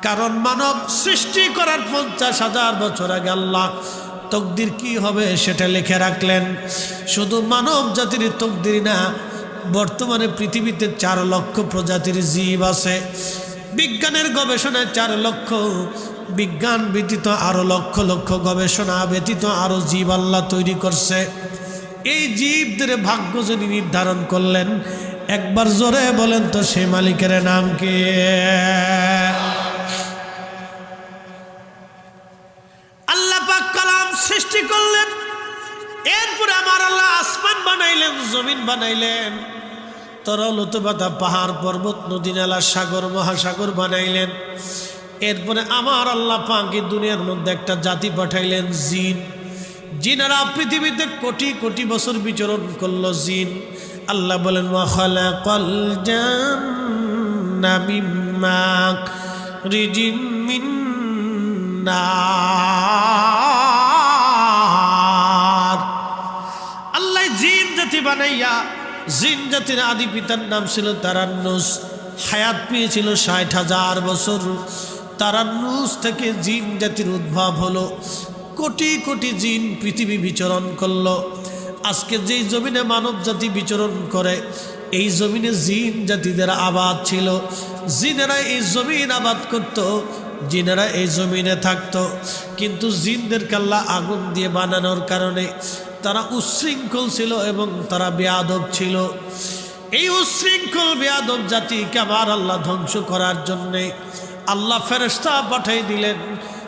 কারণ মানব সৃষ্টি করার 50,000 বছর আগে আল্লাহ তকদির কি হবে সেটা লিখে রাখলেন। শুধু মানব জাতির তকদির না, বর্তমানে পৃথিবীতে 4 লক্ষ প্রজাতির জীব আছে। বিজ্ঞানের গবেষণায় 4 লক্ষ, বিজ্ঞান ব্যতীত আরো লক্ষ লক্ষ গবেষণা ব্যতীত আরো জীব আল্লাহ তৈরি করছে। এই জীবদের ভাগ্য যিনি নির্ধারণ করলেন, একবার জোরে বলেন তো সে মালিকের নাম কি? আল্লাহ পাক কালাম সৃষ্টি করলেন, এরপরে আমার আল্লাহ আসমান বানাইলেন, জমিন বানাইলেন, তরল পাতা, পাহাড় পর্বত, নদী নালা, সাগর মহাসাগর বানাইলেন। এরপরে আমার আল্লাহ পাক এই দুনিয়ার মধ্যে একটা জাতি পাঠাইলেন, জিন। জিনেরা পৃথিবীতে কোটি কোটি বছর বিচরণ করলো জিন। আল্লাহ বলেন ওয়া খালাকাল জান্না মিন মারিজিম মিন নার। আল্লাহ জিন জাতি বানাইয়া, জিন জাতির আদি পিতার নাম ছিল তারান্নুস, হায়াত পেয়েছিল 60,000 বছর। তারান্নুস থেকে জিন জাতির উদ্ভব হলো। কোটি কোটি জিন পৃথিবী বিচরণ করলো। আজকে যেই জমিনে মানব জাতি বিচরণ করে, এই জমিনে জিন জাতিদের আবাদ ছিল। জিনেরা এই জমিন আবাদ করত, জিনেরা এই জমিনে থাকতো। কিন্তু জিনদেরকে আল্লাহ আগুন দিয়ে বানানোর কারণে তারা উচ্ছৃঙ্খল ছিল এবং তারা বেয়াদব ছিল। এই উচ্ছৃঙ্খল বেয়াদব জাতিকে আবার আল্লাহ ধ্বংস করার জন্যে আল্লাহ ফেরেশতা পাঠাই দিলেন।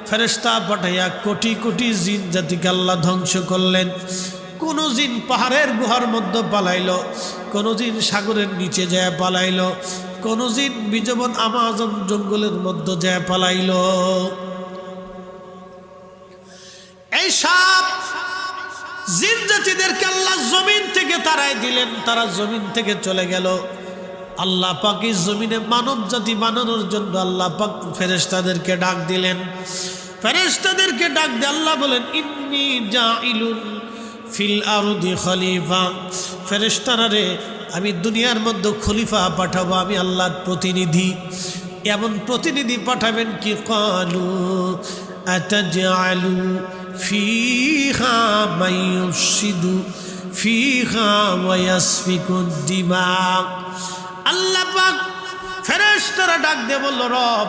ফেরেশতা পাঠাইয়া কোটি কোটি জিন জাতিকে আল্লাহ ধ্বংস করলেন। কোনো জিন পাহাড়ের গুহার মধ্যে পালাইল, কোনো জিন সাগরের নিচে যায় পালাইল, কোনো জিন বিজবন আমাজন জঙ্গলের মধ্যে যায় পালাইল। এই সব জিন জাতিদেরকে আল্লাহ জমিন থেকে তাড়াই দিলেন, তারা জমিন থেকে চলে গেল। আল্লাহ পাক এই জমিনে মানব জাতি বানানোর জন্য আল্লাহ পাক ফেরেশতাদেরকে ডাক দিলেন। ফেরেশতাদেরকে ডাক দিয়ে আল্লাহ বলেন ইন্নী জাইলুন ফিল আরদি খলিফা। ফেরেশতারা রে, আমি দুনিয়ার মধ্যে খলিফা পাঠাবো, আমি আল্লাহর প্রতিনিধি। এমন প্রতিনিধি পাঠাবেন কি ক্বালু আতাজআলু ফিহা মাইয়ুফসিদু ফিহা ওয়া ইয়াসফিকুদ দিমা। আল্লাহ পাক ফেরেশতারা ডাক দিয়ে বলল, রব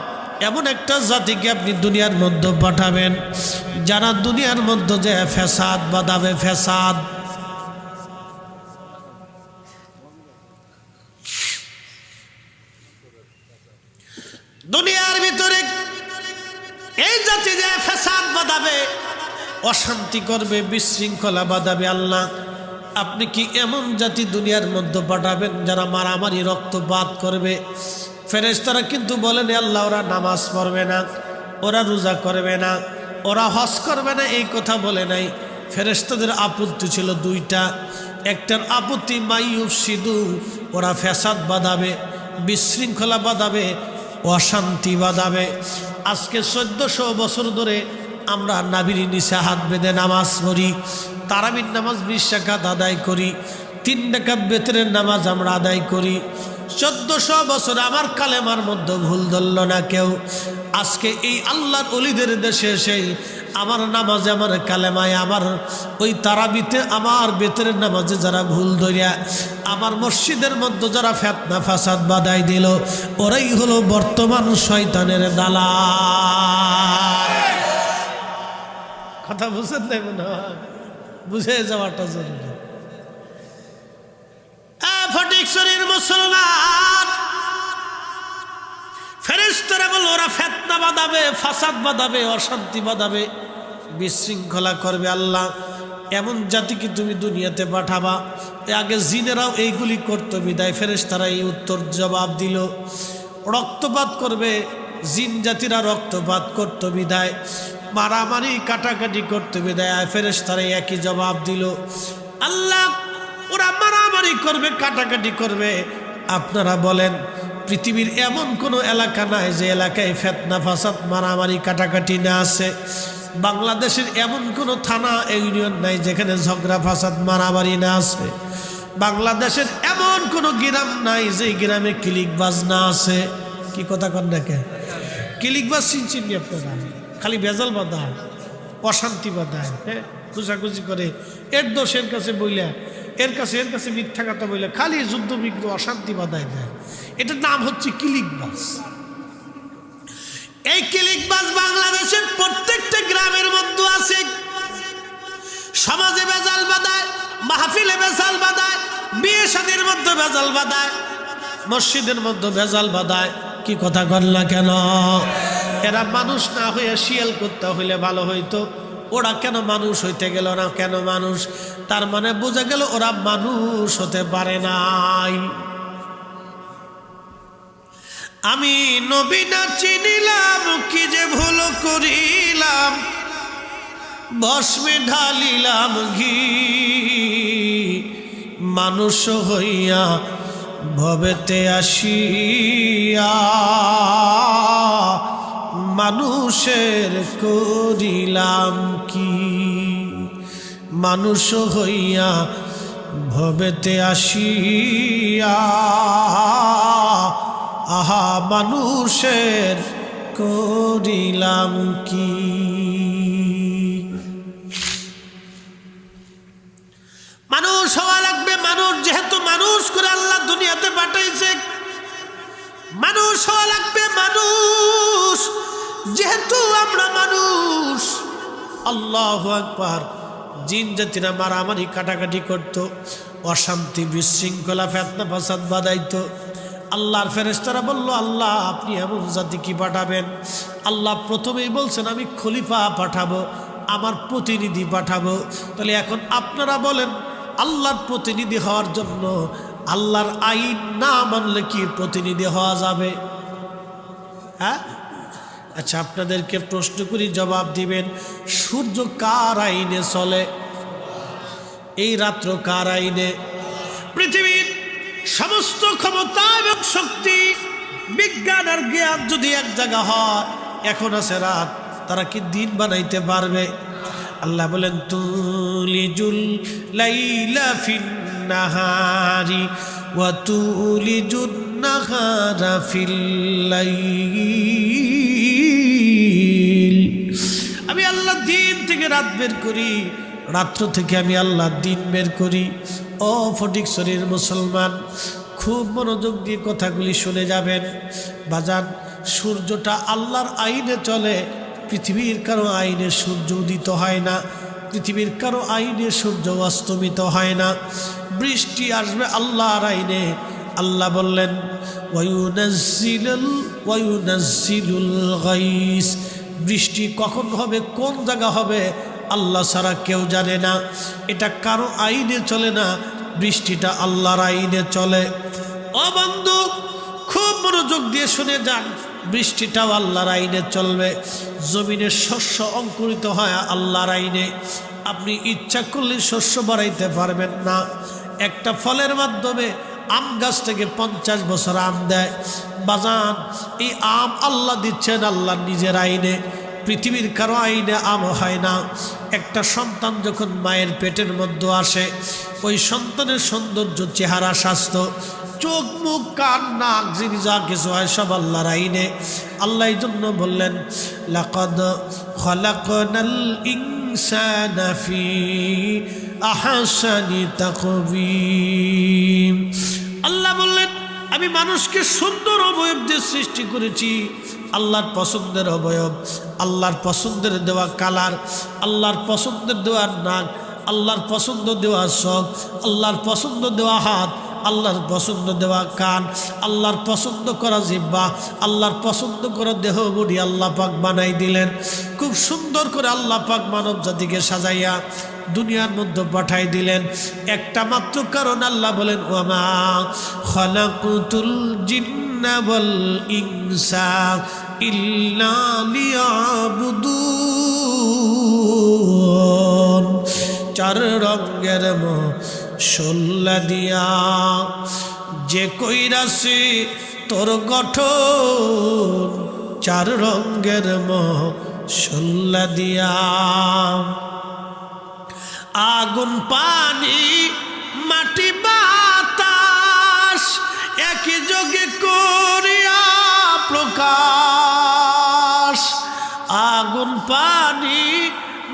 এমন একটা জাতিকে আপনি দুনিয়ার মধ্যে পাঠাবেন যারা দুনিয়ার মধ্যে যে ফ্যাসাদ বাঁধাবে, ফ্যাসাদ। দুনিয়ার ভিতরে এই জাতি যে ফ্যাসাদ বাঁধাবে, অশান্তি করবে, বিশৃঙ্খলা বাঁধাবে। আল্লাহ আপনি কি এমন জাতি দুনিয়ার মধ্যে পাঠাবেন যারা মারামারি রক্তপাত করবে? ফেরেশতারা কিন্তু বলেন আল্লাহ ওরা নামাজ পড়বে না, ওরা রোজা করবে না, ওরা হজ করবে না, এই কথা বলে নাই। ফেরেশতাদের আপত্তি ছিল 2টা। একটার আপত্তি মাইয়ুফসিদু, ওরা ফ্যাসাদ বাঁধাবে, বিশৃঙ্খলা বাঁধাবে, অশান্তি বাঁধাবে। আজকে 1400 বছর ধরে আমরা নাভির নিচে হাত বেঁধে নামাজ পড়ি, তারাবির নামাজ 20 রাকাত আদায় করি, 3 রাকাত বেতরের নামাজ আমরা আদায় করি। 1400 বছর আমার কালেমার মধ্যে ভুল ধরল না কেউ। আজকে এই আল্লাহর ওলিদের দেশে এসে আমার নামাজে, আমার কালেমায়, আমার ওই তারাবিতে, আমার বেতরের নামাজে যারা ভুল ধরিয়া আমার মসজিদের মধ্যে যারা ফিতনা ফাসাদ বাধাই দিল, ওরাই হলো বর্তমান শয়তানের দালাল। কথা বুঝেন নাই মনে হয়? বুঝে যাওয়াটা জরুরি। ফটিকছড়ির মুসলমান, ফেরেশতারা বল ওরা ফিতনা বাঁধাবে, ফাসাদ বাঁধাবে, অশান্তি বাঁধাবে, বিশৃঙ্খলা করবে। আল্লাহ এমন জাতিকে তুমি দুনিয়াতে পাঠাবা। আগে জিনেরাও এইগুলি করতো বিদায় ফেরেশতারা এই উত্তর জবাব দিল। রক্তপাত করবে, জিন জাতিরা রক্তপাত করতো বিদায়, মারামারি কাটাকাটি করতে বিদায় ফেরেশতারা একই জবাব দিল। আল্লাহ ওরা মারামারি করবে, কাটাকাটি করবে। আপনারা বলেন পৃথিবীর এমন কোনো এলাকা নাই যে এলাকায় ফিতনা ফাসাদ মারামারি কাটাকাটি না আছে? বাংলাদেশের এমন কোনো থানা ইউনিয়ন নাই যেখানে ঝগড়া ফাসাদ মারামারি না আছে? বাংলাদেশের এমন কোনো গ্রাম নাই যে গ্রামে ক্লিকবাজ না আছে? কি কথা কন না কে? কিলিকবাজ চিনচিনি আপনারা, খালি ভেজাল বাঁধায়, অশান্তি বাঁধায়, হ্যাঁ, খুঁজাখুঁজি করে, এর দোষ এর কাছে বইলা, এর কাছে মিথ্যা কথা বইলে খালি যুদ্ধ বিগ্রহ অশান্তি বাঁধায় দেয়। এটার নাম হচ্ছে কিলিকবাজ। এই কিলিকবাজ বাংলাদেশের প্রত্যেকটা গ্রামের মধ্যে আছে। সমাজে ভেজাল বাঁধায়, মাহফিলে ভেজাল বাঁধায়, বিয়ে শাদীর মধ্যে ভেজাল বাঁধায়, মসজিদের মধ্যে ভেজাল বাঁধায়। কি কথা বললা কেন? এরা মানুষ না হয়ে শিয়াল করতে হইলে ভালো হইতো। ওরা কেন মানুষ হইতে গেল না? কেন মানুষ? তার মানে বোঝা গেল ওরা মানুষ হতে পারে নাই। আমি নবী না চিনিলাম, কি যে ভুল করিলাম, ভস্মে ঢালিলাম ঘি, মানুষ হইয়া ভবেতে আসিয়া মানুষের করিলাম কি। মানুষ হইয়া ভবেতে আসিয়া আহা মানুষের করিলাম কি। মানুষ হওয়া লাগবে। মানুষ যেহেতু মানুষ করে আল্লাহ দুনিয়াতে পাঠাইছে, মানুষ হওয়া লাগবে। মানুষ যেহেতু আমরা মানুষ। আল্লাহু আকবার। জিন জাতিরা মারামারি কাটাকাটি করত, অশান্তি বিশৃঙ্খলা ফিতনা ফাসাদ বাঁধাইতো। আল্লাহর ফেরেশতারা বলল, আল্লাহ আপনি এমন জাতি কি পাঠাবেন? আল্লাহ প্রথমেই বলছেন আমি খলিফা পাঠাবো, আমার প্রতিনিধি পাঠাবো। তাহলে এখন আপনারা বলেন, আল্লাহর প্রতিনিধি হওয়ার জন্য আল্লাহর আইন না মানলে কি প্রতিনিধি হওয়া যাবে? হ্যাঁ, আচ্ছা আপনাদেরকে প্রশ্ন করি, জবাব দিবেন। সূর্য কার আইনে চলে? এই রাত্র কার আইনে? পৃথিবীর সমস্ত ক্ষমতা এবং শক্তি, বিজ্ঞান আর জ্ঞান যদি এক জায়গা হয়, এখন আছে রাত, তারা কি দিন বানাইতে পারবে? আল্লাহ বলেন, তুলিজুল লাইলা ফিন নাহারি ওয়া তুলিজুন নাহারা ফিল লাইল। আমি আল্লাহ দিন থেকে রাত বের করি, রাত্র থেকে আমি আল্লাহ দিন বের করি। ও ফটিকছড়ির মুসলমান, খুব মনোযোগ দিয়ে কথাগুলি শুনে যাবেন। বাজান, সূর্যটা আল্লাহর আইনে চলে। পৃথিবীর কারো আইনে সূর্য উদিত হয় না, পৃথিবীর কারো আইনে সূর্য অস্তমিত হয় না। বৃষ্টি আসবে আল্লাহর আইনে। আল্লাহ বললেন, ওয়ায়ুনাজ্জিলুল গাইস। বৃষ্টি কখন হবে, কোন জায়গা হবে, আল্লাহ ছাড়া কেউ জানে না। এটা কারো আইনে চলে না, বৃষ্টিটা আল্লাহর আইনে চলে। ও বন্ধু, খুব মনোযোগ দিয়ে শুনে যান। বৃষ্টিটাও আল্লাহর আইনে চলবে। জমিনের শস্য অঙ্কুরিত হয় আল্লাহর আইনে। আপনি ইচ্ছা করলে শস্য বাড়াইতে পারবেন না। একটা ফলের মাধ্যমে আম গাছ থেকে 50 বছর আম দেয়। বাজান, এই আম আল্লাহ দিচ্ছেন আল্লাহর নিজের আইনে, পৃথিবীর কারো আইনে আম হয় না। একটা সন্তান যখন মায়ের পেটের মধ্যে আসে, ওই সন্তানের সৌন্দর্য, চেহারা, স্বাস্থ্য, চোখ, মুখ, কান, নাক, জিনি যা কিছু হয় সব আল্লাহর আইনে। আল্লাহ এই জন্য বললেন, লাকাদ খালাকনাল ইনসানা ফি আহসানি তাকবীম। আল্লাহ বললেন, আমি মানুষকে সুন্দর অবয়ব দিয়ে সৃষ্টি করেছি। আল্লাহর পছন্দের অবয়ব, আল্লাহর পছন্দের দেওয়া কালার, আল্লাহর পছন্দের দেওয়া নাক, আল্লাহর পছন্দ দেওয়া চোখ, আল্লাহর পছন্দ দেওয়া হাত, আল্লাহর পছন্দ দেওয়া কান, আল্লাহর পছন্দ করা জিহ্বা, আল্লাহর পছন্দ করা দেহ বডি আল্লাহ পাক বানাই দিলেন। খুব সুন্দর করে আল্লাহ পাক মানব জাতিকে সাজাইয়া দুনিয়ার মধ্যে পাঠাই দিলেন। একটা মাত্র কারণ, আল্লাহ বলেন, ওয়ামা খালাকুতুল জিন্না ওয়াল ইনসা ইল্লা লিয়াবুদুন। চার রঙের মশলা দিয়া যে কইরাছে তোর গঠন, চার রঙের মশলা দিয়া। আগুন, পানি, মাটি, বাতাস একই যোগে করিয়া প্রকাশ। আগুন পানি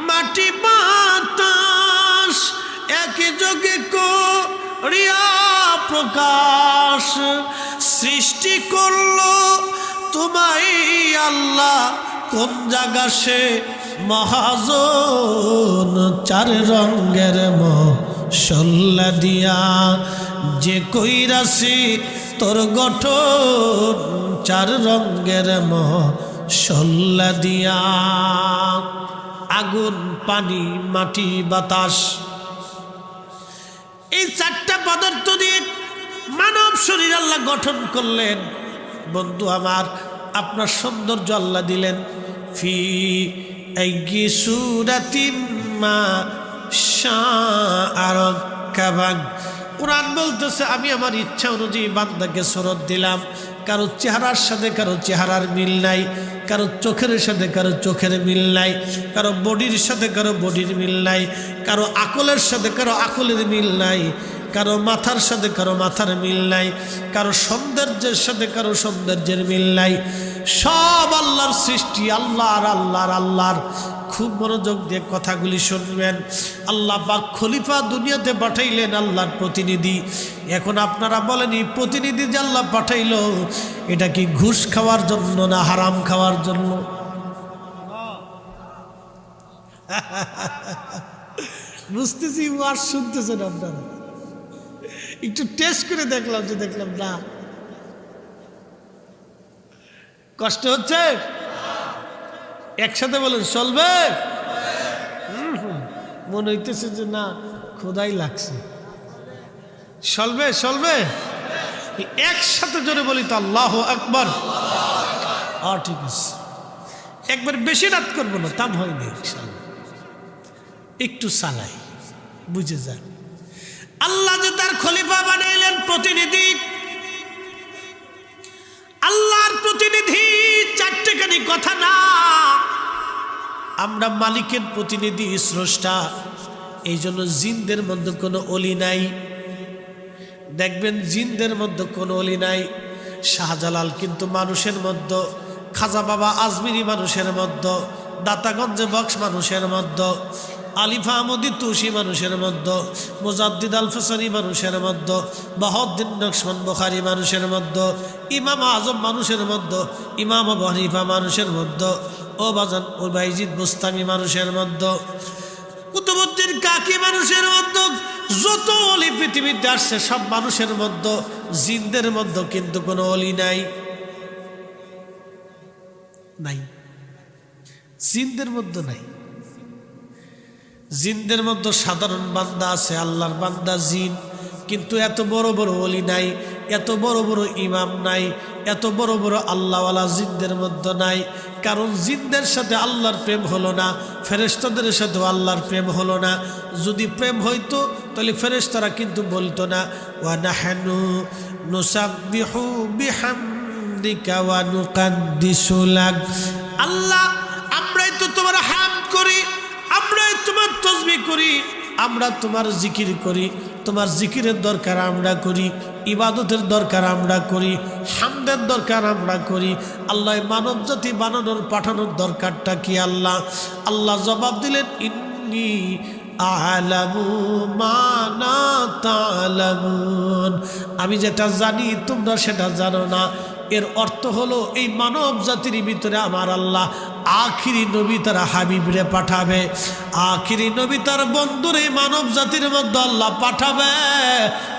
মাটি বাতাস একযোগে করিয়া প্রকাশ সৃষ্টি করলো তোমায় আল্লাহ কোন জায়গা সে মহাজন চার রঙের মশলা দিয়া যে কইরাছি তোর গঠন চার রঙের মশলা দিয়া আগুন পানি মাটি বাতাস এই চারটা পদার্থ দিয়ে মানব শরীর আল্লাহ গঠন করলেন। বন্ধু আমার, আপনার সৌন্দর্য আল্লাহ দিলেন ফি আইয়ি সূরাতিন মা শাআ রাক্কাবাক। কুরআন বলতেছে আমি আমার ইচ্ছা অনুযায়ী বান্দাকে সুরত দিলাম। কারো চেহারার সাথে কারো চেহারার মিল নাই, কারো চোখের সাথে কারো চোখের মিল নাই, কারো বডির সাথে কারো বডির মিল নাই, কারো আকলের সাথে কারো আকলের মিল নাই, কারো মাথার সাথে কারো মাথার মিল নাই, কারো সৌন্দর্যের সাথে কারো সৌন্দর্যের মিল নাই। সব আল্লাহর সৃষ্টি, আল্লাহর। খুব মনোযোগ দিয়ে কথাগুলি শুনবেন। আল্লাহ পাক খলিফা দুনিয়াতে পাঠাইলেন আল্লাহর প্রতিনিধি। এখন আপনারা বলেন এই প্রতিনিধি যে আল্লাহ পাঠাইলো এটা কি ঘুষ খাওয়ার জন্য না হারাম খাওয়ার জন্য? বুঝতেছি ওয়াজ শুনতেছেন আপনারা, একটু টেস্ট করে দেখলাম না কষ্ট হচ্ছে। একসাথে বলেন চলবে। মনে হইতেছে যে না খোদাই লাগছে। চলবে একসাথে জোরে বলি তো আল্লাহু আকবার। ঠিক আছে, একবার বেশি রাত করবো না, তাম হয়নি ইনশাআল্লাহ, একটু চালাই বুঝে যান। আল্লাহ যে তার খলিফা বানাইলেন প্রতিনিধি, আল্লাহর প্রতিনিধি চারটেখানি কথা না। আমরা মালিকের প্রতিনিধি, স্রষ্টা। এই জন্য জিনদের মধ্যে কোনো অলি নাই। দেখবেন জিনদের মধ্যে কোনো অলি নাই। শাহজালাল কিন্তু মানুষের মধ্যে, খাজা বাবা আজমিরি মানুষের মধ্যে, দাতাগঞ্জে বক্স মানুষের মধ্যে, আলিফা আহমদি তুষি মানুষের মধ্যে, মুজাদ্দিদ আল ফসানি মানুষের মধ্যে, বাহাউদ্দিন নকশবন্দ বুখারী মানুষের মধ্যে, ইমাম আজম মানুষের মধ্যে, ইমাম আবু হানিফা মানুষের মধ্যে, ও বাজান ও বাইজিদ বুস্তামি মানুষের মধ্যে, কুতুবউদ্দিন কাকি মানুষের মধ্যে, যত অলি পৃথিবীতে আসছে সব মানুষের মধ্যে। জিনদের মধ্যে কিন্তু কোনো অলি নাই। জিনদের মধ্যে নাই। জিনদের মধ্যে সাধারণ বান্দা আছে, আল্লাহর বান্দা জিন, কিন্তু এত বড় বড় ওলি নাই, এত বড় বড় ইমাম নাই, এত বড় বড় আল্লাহওয়ালা জিনদের মধ্যে নাই। কারণ জিনদের সাথে আল্লাহর প্রেম হলো না, ফেরেশতাদের সাথে আল্লাহর প্রেম হলো না। যদি প্রেম হইতো তাহলে ফেরেশতারা কিন্তু বলতো না ওয়া নাহনু নুসাব্বিহু বিহামদিকা ওয়া নুকাদ্দিসু লাক। আল্লাহ আমরাই তো তোমার হামদ করি, আমরাই তোমার তাসবিহ করি, আমরা তোমার জিকির করি। তোমার জিকিরের দরকার আমরা করি, ইবাদতের দরকার আমরা করি, হামদের দরকার আমরা করি। আল্লাহ মানব জাতি বানানোর পাঠানোর দরকারটা কি? আল্লাহ জবাব দিলেন ইন্নী আ'লামু মা লা তা'লামুন। আমি যেটা জানি তোমরা সেটা জানো না। এর অর্থ হলো এই মানব জাতির ভিতরে আমার আল্লাহ আখিরি নবী তার হাবিবরে পাঠাবে, আখিরি নবী তার বন্ধুরে মানব জাতির মধ্যে আল্লাহ পাঠাবে।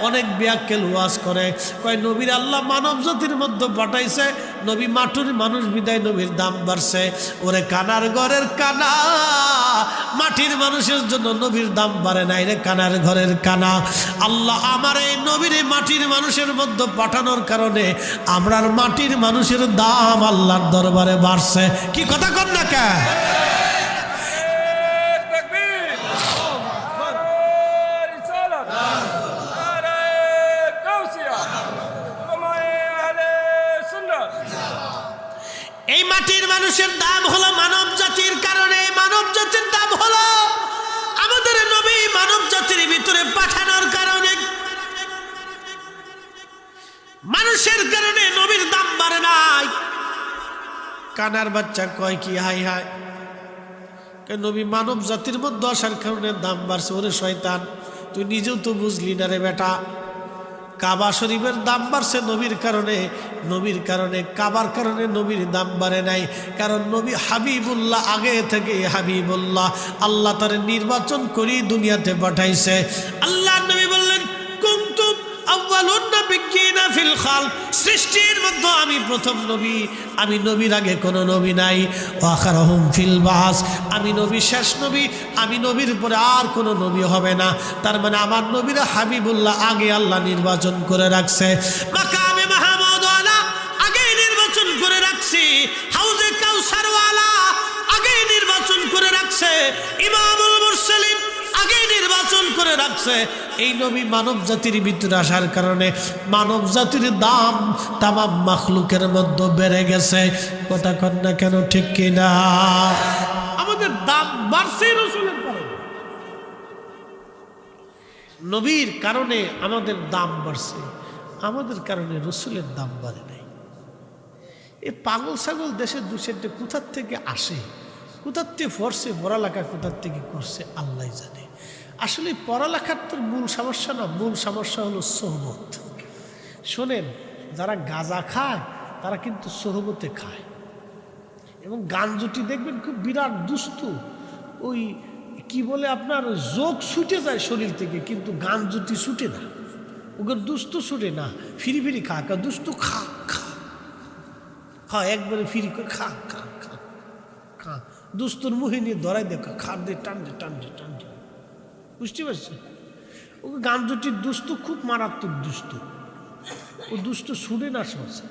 অনেক ব্যাখ্যাল ওয়াজ করে, কয় নবীর আল্লাহ মানব জাতির মধ্যে পাঠাইছে, নবী মাটুর মানুষ বিদায় নবীর দাম বাড়ছে। ওরে কানার ঘরের কানা, মাটির মানুষের জন্য নবীর দাম বাড়ে নাই রে কানার ঘরের কানা। আল্লাহ আমার এই নবীর মাটির মানুষের মধ্যে পাঠানোর কারণে আমরার মাটির মানুষের দাম আল্লাহর দরবারে বাড়ছে। কি কথা কর না কে? এই মাটির মানুষের দাম হলো মানব জাতির কারণে, মানব জাতির দাম হলো আমাদের নবী মানব জাতির ভিতরে পাঠানোর কারণে। মানুষের কারণে নবীর দাম বাড়ে নাই। কানার বাচ্চা কয় কি হাই হাই, নবী মানব জাতির মধ্যে আসার কারণে দাম বাড়ছে। ওরে শয়তান, তুই নিজেও তো বুঝলি না রে বেটা। কাবা শরীফের দাম বাড়ছে নবীর কারণে, নবীর কারণে, কাবার কারণে নবীর দাম বাড়ে নাই। কারণ নবী হাবিবুল্লাহ, আগে থেকে হাবিবুল্লাহ, আল্লাহ তার নির্বাচন করি দুনিয়াতে পাঠাইছে। আল্লাহ নবী বললেন, কুনতুম আউয়ালুন নাবিয়্যিনা ফিল খালক, সৃষ্টির মধ্যে আমি প্রথম নবী, আমি নবীর আগে কোনো নবী নাই। ওয়া আখারুহুম ফিল বাস, আমি নবী শেষ নবী, আমি নবীর পরে আর কোনো নবী হবে না। তার মানে আমার নবীর হাবিবুল্লাহ আগে আল্লাহ নির্বাচন করে রাখছে। মাকামে মাহমুদ ওয়ালা আগে নির্বাচন করে রাখছি। হাউজে কাউসার ওয়ালা আগে নির্বাচন করে রাখছে। ইমামুল মুরসালিন আগে নির্বাচন করে রাখছে। এই নবী মানব জাতির ভিতরে আসার কারণে মানব জাতির দাম তামাম মাখলুকের মধ্যে বেড়ে গেছে। কথা কন না কেন, ঠিক কিনা? আমাদের দাম বাড়ছে রাসূলের কারণে, নবীর কারণে আমাদের দাম বাড়ছে, আমাদের কারণে রাসূলের দাম বাড়ে নাই। এই পাগল ছাগল দেশের দুশেরটা কোথার থেকে আসে, কোথার থেকে পড়ছে, পড়ালেখা কোথার থেকে করছে আল্লাহ জানে। আসলে পড়ালেখার তো মূল সমস্যা না, মূল সমস্যা হলো সোহবত। শোনেন, যারা গাঁজা খায় তারা কিন্তু সোহবতে খায়। এবং গাঞ্জুটি দেখবেন খুব বিরাট দুস্তু, ওই কি বলে আপনার যোগ ছুটে যায় শরীর থেকে, কিন্তু গাঞ্জুটি ছুটে না, ওদের দুস্তু ছুটে না। ফিরি ফিরি খা, দুস্তু খা খা খা, একবারে ফিরি করে খা খা খা খা, দুস্তুর মুহে নিয়ে ধরাই দেখো, খার দিয়ে টানছে টানছে টানছে, বুঝতে পারছি? ওকে গাঞ্জুটির দুস্তু খুব মারাত্মক দুস্তু, ও দুস্তু ছুটে না সহজে।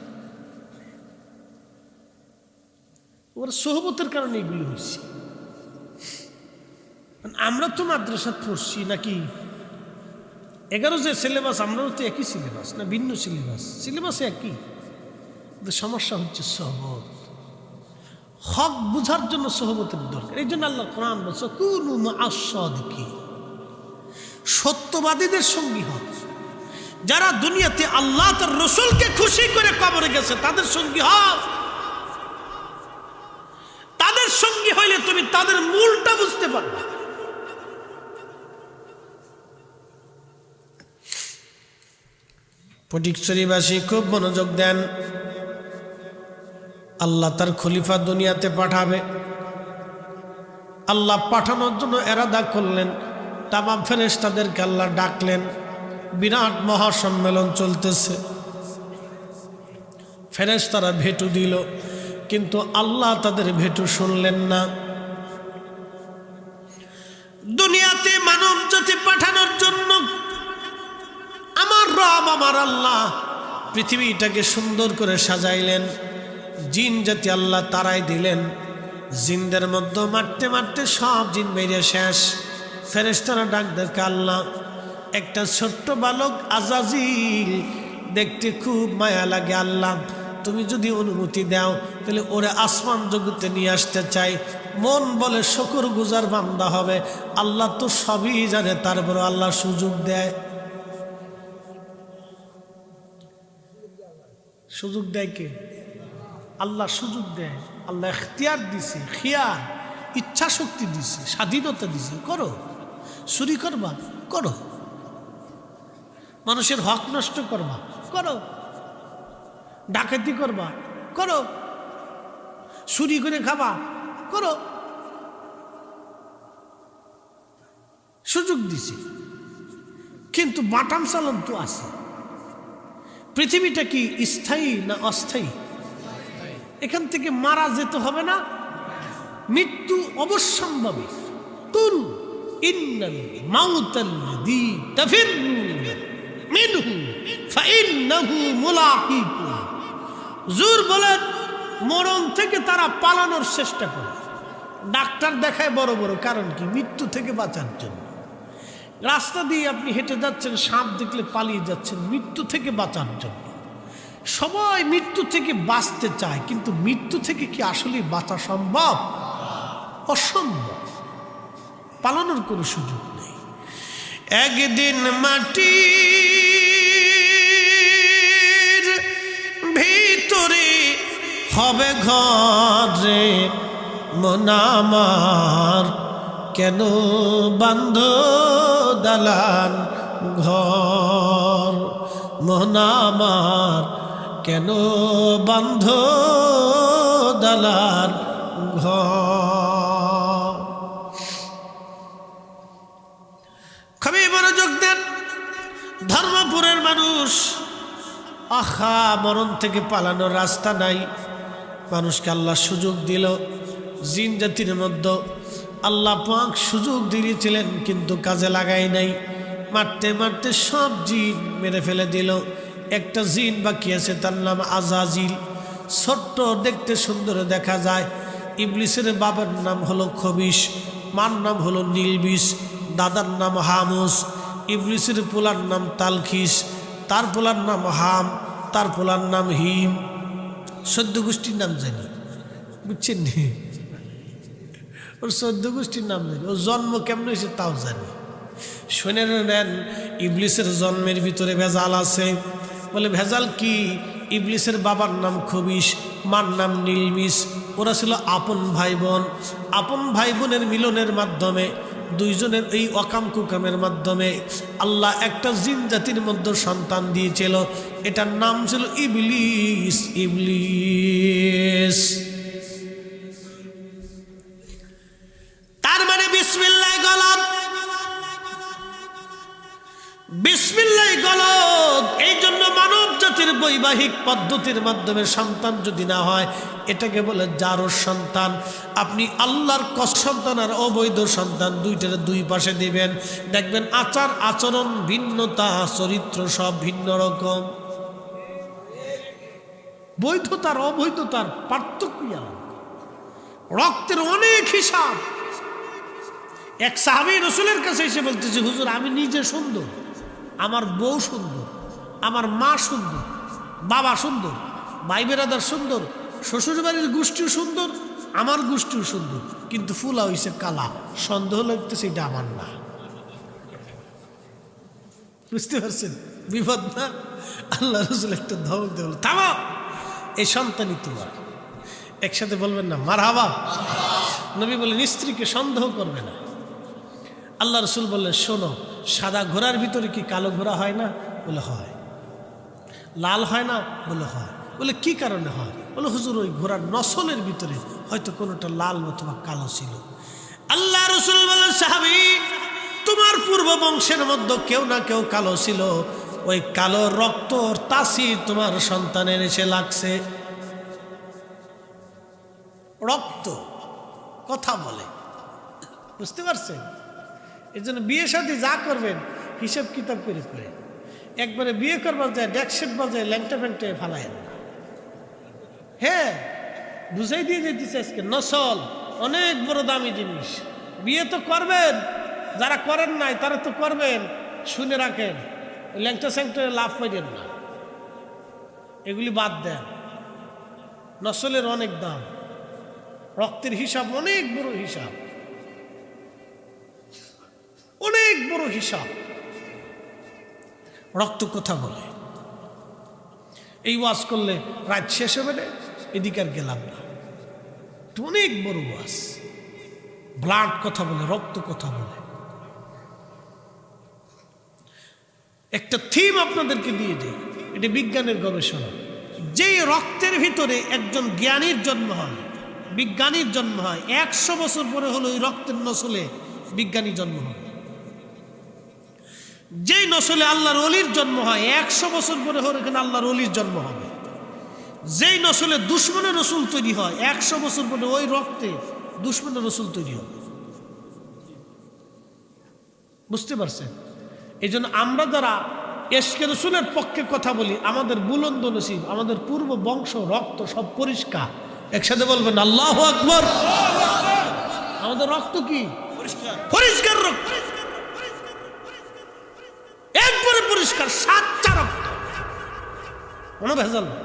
ওর সোহবতের কারণে এগুলি হয়েছে। আমরা তো মাদ্রাসা পড়ছি নাকি, 11 যে সিলেবাস, আমরাও তো একই সিলেবাস না ভিন্ন সিলেবাস? সিলেবাসে একই, সমস্যা হচ্ছে সোহবত। হক বুঝার জন্য সোহবতের দরকার। এই জন্য আল্লাহ কোরআন বলছে, কুনু মা'আস সাদিকিন, সত্যবাদীদের সঙ্গী হক। যারা দুনিয়াতে আল্লাহ তার রাসূলকে খুশি করে কবরে গেছে তাদের সঙ্গী হক। তাদের সঙ্গী হইলে তুমি তাদের মূলটা বুঝতে পারবে। ফটিকছড়িবাসী খুব মনোযোগ দেন। আল্লাহ তার খলিফা দুনিয়াতে পাঠাবে। আল্লাহ পাঠানোর জন্য এরাদা করলেন, তামাম ফেরেশতাদেরকে আল্লাহ ডাকলেন। বিরাট মহাসম্মেলন চলতেছে, ফেরেশতারা ভেটু দিল, কিন্তু আল্লাহ তাদের ভেটু শুনলেন না। দুনিয়াতে মানব জাতি পাঠানোর জন্য আমার রব, আমার আল্লাহ পৃথিবীটাকে সুন্দর করে সাজাইলেন। জিন জাতি আল্লাহ তারাই দিলেন। জিনদের মধ্যে মারতে মারতে সব জিন বেরিয়ে শেষ। ফেরেশতারা ডাক দেখে, আল্লাহ একটা ছোট্ট বালক আজাজিল, দেখতে খুব মায়া লাগে, আল্লাহ তুমি যদি অনুমতি দাও তাহলে ওরে আসমান জগতে নিয়ে আসতে চাই। মন বলে শুকর গুজার বান্দা হবে, আল্লাহ তো সবই জানে, তারপরে আল্লাহ সুযোগ দেয়। সুযোগ দেয় কে? আল্লাহ সুযোগ দেয়। আল্লাহ ইখতিয়ার দিছে, খিয়ার, ইচ্ছা শক্তি দিছে, স্বাধীনতা দিছে। করো, চুরি করবা করো, মানুষের হক নষ্ট করবা করো, ডাকাতি করবা করো, চুরি করে খাবা করো, সুযোগ দিছে। কিন্তু বাটাম চালন তো আছে। পৃথিবীটা কি স্থায়ী না অস্থায়ী? এখান থেকে মারা যেতে হবে না, মৃত্যু অবশ্যম্ভাবী। কুল ইন্নাল মাউতাল্লাযী তাফিরুনা মিনহু ফাইন্নাহু মুলাকীকুম। হুজুর বলেন, মরণ থেকে তারা পালানোর চেষ্টা করে। ডাক্তার দেখায় বড় বড়, কারণ কি? মৃত্যু থেকে বাঁচার জন্য। রাস্তা দিয়ে আপনি হেঁটে যাচ্ছেন, সাপ দেখলে পালিয়ে যাচ্ছেন, মৃত্যু থেকে বাঁচার জন্য। সবাই মৃত্যু থেকে বাঁচতে চায়, কিন্তু মৃত্যু থেকে কি আসলে বাঁচা সম্ভব? অসম্ভব। পালানোর কোনো সুযোগ নেই। একদিন মাটির ভিতরে হবে ঘরে, মন আমার কেন বান্ধ দালান ঘর, মন আমার কেন বান্ধ দালান ঘর। খুবই মনোযোগ দেন। ধর্মপুরের মানুষ, আহা মরণ থেকে পালানোর রাস্তা নাই। মানুষকে আল্লাহ সুযোগ দিল, জিন জাতির মধ্যে আল্লাহ পাক সুযোগ দিয়েছিলেন কিন্তু কাজে লাগাই নাই। মারতে মারতে সব জিন মেরে ফেলে দিল। একটা জিন বাকি আছে, তার নাম আজাজিল। ছোট্ট, দেখতে সুন্দর দেখা যায়। ইবলিসের বাবার নাম হলো খবিশ, মার নাম হলো নীলবিষ, দাদার নাম হামুস। ইবলিসের পোলার নাম তালখিস, তার পোলার নাম হাম, তার পোলার নাম হিম। 14 গোষ্ঠীর নাম জানি, বুঝছেন নি? ওর 14 গোষ্ঠীর নাম জানি। ওর জন্ম কেমন হয়েছে তাও জানি। শুনে নেন, ইবলিসের জন্মের ভিতরে ভেজাল আছে। বলে ভেজাল কি? ইবলিসের বাবার নাম খবিশ, মার নাম নীলমিস। ওরা ছিল আপন ভাই বোন। আপন ভাই বোনের মিলনের মাধ্যমে, দুইজনের এই অকাম কুকামের মাধ্যমে আল্লাহ একটা জিন জাতির মধ্যে সন্তান দিয়েছিল। এটার নাম ছিল ইবলিস। ইবলিস তার মানে বিসমিল্লাহ গলত, বিসমিল্লাহ গলত। এই জন্য মানব জাতির বৈবাহিক পদ্ধতির মাধ্যমে সন্তান যদি না হয়, এটাকে বলে জারজ সন্তান। আপনি আল্লাহর সন্তান আর অবৈধ সন্তান দুইটার দুই পাশে দিবেন, দেখবেন আচার আচরণ ভিন্নতা, চরিত্র সব ভিন্ন রকম। বৈধতার অবৈধতার পার্থক্য, রক্তের অনেক হিসাব। এক সাহাবী রাসূলের কাছে এসে বলতেছে, হুজুর আমি নিজে সুন্দর, আমার বউ সুন্দর, আমার মা সুন্দর, বাবা সুন্দর, ভাই বেরাদার সুন্দর, শ্বশুর বাড়ির গোষ্ঠীও সুন্দর, আমার গোষ্ঠীও সুন্দর, কিন্তু ফুলা হইছে কালা। সন্দেহ লাগতেছে এটা আমার না। বুঝতে পারছেন বিপদ না? আল্লাহ রাসূল একটা ধমক দিয়ে বলল, থামো, এই সন্তানই তোমার। একসাথে বলবেন না মারহাবা। নবী বলেন স্ত্রীকে সন্দেহ করবে না। আল্লাহ রাসূল বললেন, শোনো, সাদা ঘোড়ার ভিতরে কি কালো ঘোড়া হয় না? বলে হয়। লাল হয় না? বলে হয়। বলে কি কারণে হয়? বলে হুজুর ওই ঘোড়ার নসলের ভিতরে হয়তো কোনোটা লাল অথবা কালো ছিল। আল্লাহ রাসূল বলেন, সাহাবী, তোমার পূর্ব বংশের মধ্যে কেউ না কেউ কালো ছিল, ওই কালো রক্ত তাসির তোমার সন্তানের এসে লাগছে। রক্ত কথা বলে, বুঝতে পারছেন? এর জন্য বিয়ে শাদী যা করবেন হিসাব কিতাব করে করে। একবারে বিয়ে করবার যায় ডেকশেট বাজায় ল্যাংটা ফ্যাংটা ফালায় না। হ্যাঁ, বুঝাই দিয়ে যেতেছে আজকে নসল অনেক বড় দামি জিনিস। বিয়ে তো করবেন, যারা করেন নাই তারা তো করবেন। শুনে রাখেন, ল্যাংটা স্যাংটা লাভ পাইলেন না, এগুলি বাদ দেন। নসলের অনেক দাম, রক্তের হিসাব অনেক বড় হিসাব, অনেক বড় হিসাব। রক্ত কথা বলে। এই ওয়াজ করলে রাত শেষ হবে না, এদিকে আর গেলাম না। অনেক বড় ওয়াজ। ব্লাড কথা বলে, রক্ত কথা বলে। একটা থিম আপনাদেরকে দিয়ে দেয়, এটা বিজ্ঞানের গবেষণা। যেই রক্তের ভিতরে একজন জ্ঞানীর জন্ম হয়, বিজ্ঞানীর জন্ম হয়, 100 বছর পরে হলো ওই রক্তের নসলে বিজ্ঞানী জন্ম হয়। যেই নসলে আল্লাহর ওলির জন্ম হয়, 100 বছর পরে হলো এখানে আল্লাহর ওলির জন্ম হবে। যেই নসলে দুশ্মনের রসুল তৈরি হয়, 100 বছর পরে ওই রক্তে দুশ্মনের রসুল তৈরি হবে। বুঝতে পারছেন? এই জন্য আমরা যারা এশকে রসুলের পক্ষে কথা বলি, আমাদের বুলন্দ নসিব, আমাদের পূর্ব বংশ রক্ত সব পরিষ্কার। একসাথে বলবেন আল্লাহু আকবার। আমাদের রক্ত কি পরিষ্কার রক্ত, একবারে পরিষ্কার, সাচ্চা রক্ত, কোনো ভেজাল না।